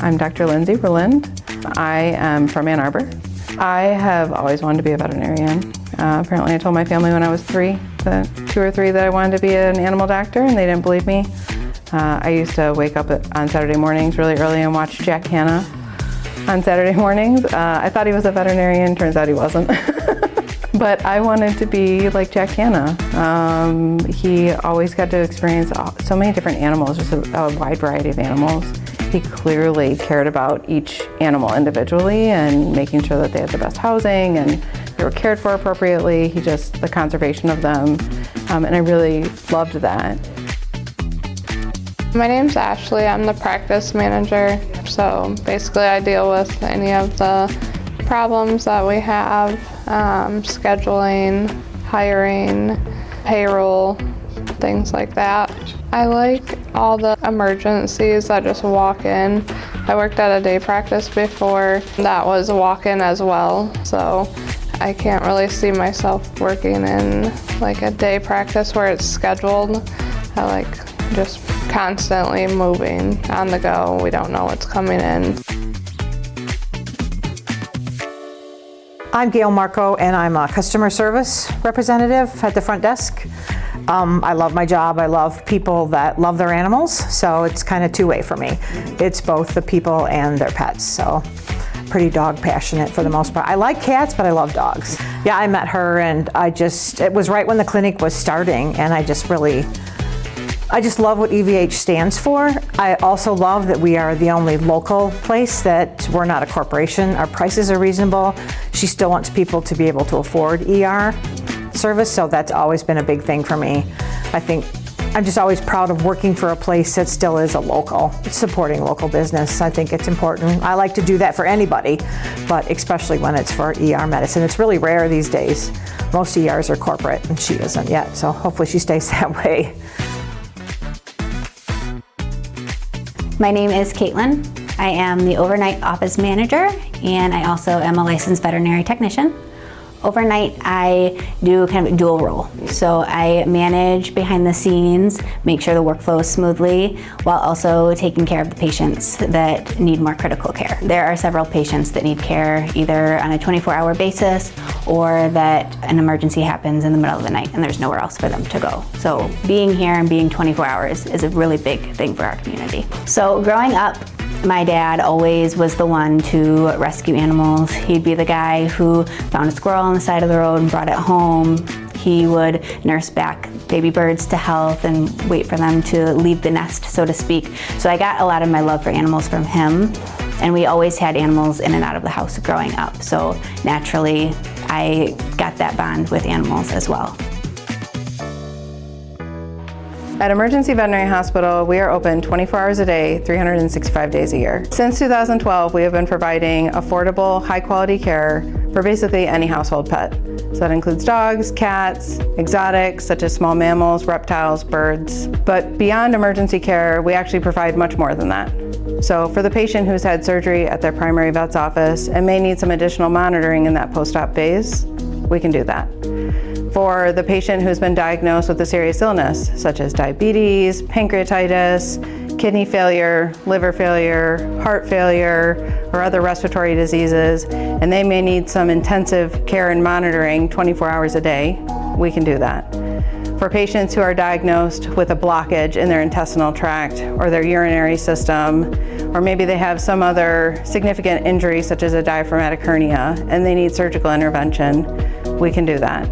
I'm Dr. Lindsay Berlind. I am from Ann Arbor. I have always wanted to be a veterinarian. Apparently I told my family when I was 2 or 3 that I wanted to be an animal doctor, and they didn't believe me. I used to wake up on Saturday mornings really early and watch Jack Hanna on Saturday mornings. I thought he was a veterinarian, turns out he wasn't. But I wanted to be like Jack Hanna. He always got to experience so many different animals, just a wide variety of animals. He clearly cared about each animal individually and making sure that they had the best housing and they were cared for appropriately. The conservation of them, and I really loved that. My name's Ashley. I'm the practice manager. So basically I deal with any of the problems that we have, scheduling, hiring, payroll, things like that. I like all the emergencies that just walk in. I worked at a day practice before. That was a walk-in as well. So I can't really see myself working in like a day practice where it's scheduled. I like just constantly moving on the go. We don't know what's coming in. I'm Gail Marco, and I'm a customer service representative at the front desk. I love my job. I love people that love their animals, so it's kind of two-way for me. It's both the people and their pets, so pretty dog passionate for the most part. I like cats, but I love dogs. Yeah, I met her, and it was right when the clinic was starting, and I just love what EVH stands for. I also love that we are the only local place, that we're not a corporation. Our prices are reasonable. She still wants people to be able to afford ER service, so that's always been a big thing for me. I think I'm just always proud of working for a place that still is supporting local business. I think it's important. I like to do that for anybody, but especially when it's for ER medicine. It's really rare these days. Most ERs are corporate, and she isn't yet, so hopefully she stays that way. My name is Caitlin. I am the overnight office manager, and I also am a licensed veterinary technician. Overnight, I do kind of a dual role. So I manage behind the scenes, make sure the work flows smoothly, while also taking care of the patients that need more critical care. There are several patients that need care either on a 24-hour basis or that an emergency happens in the middle of the night and there's nowhere else for them to go. So being here and being 24 hours is a really big thing for our community. So growing up, my dad always was the one to rescue animals. He'd be the guy who found a squirrel on the side of the road and brought it home. He would nurse back baby birds to health and wait for them to leave the nest, so to speak. So I got a lot of my love for animals from him, and we always had animals in and out of the house growing up. So naturally, I got that bond with animals as well. At Emergency Veterinary Hospital, we are open 24 hours a day, 365 days a year. Since 2012, we have been providing affordable, high-quality care for basically any household pet. So that includes dogs, cats, exotics, such as small mammals, reptiles, birds. But beyond emergency care, we actually provide much more than that. So for the patient who's had surgery at their primary vet's office and may need some additional monitoring in that post-op phase, we can do that. For the patient who's been diagnosed with a serious illness, such as diabetes, pancreatitis, kidney failure, liver failure, heart failure, or other respiratory diseases, and they may need some intensive care and monitoring 24 hours a day, we can do that. For patients who are diagnosed with a blockage in their intestinal tract or their urinary system, or maybe they have some other significant injury such as a diaphragmatic hernia and they need surgical intervention, we can do that.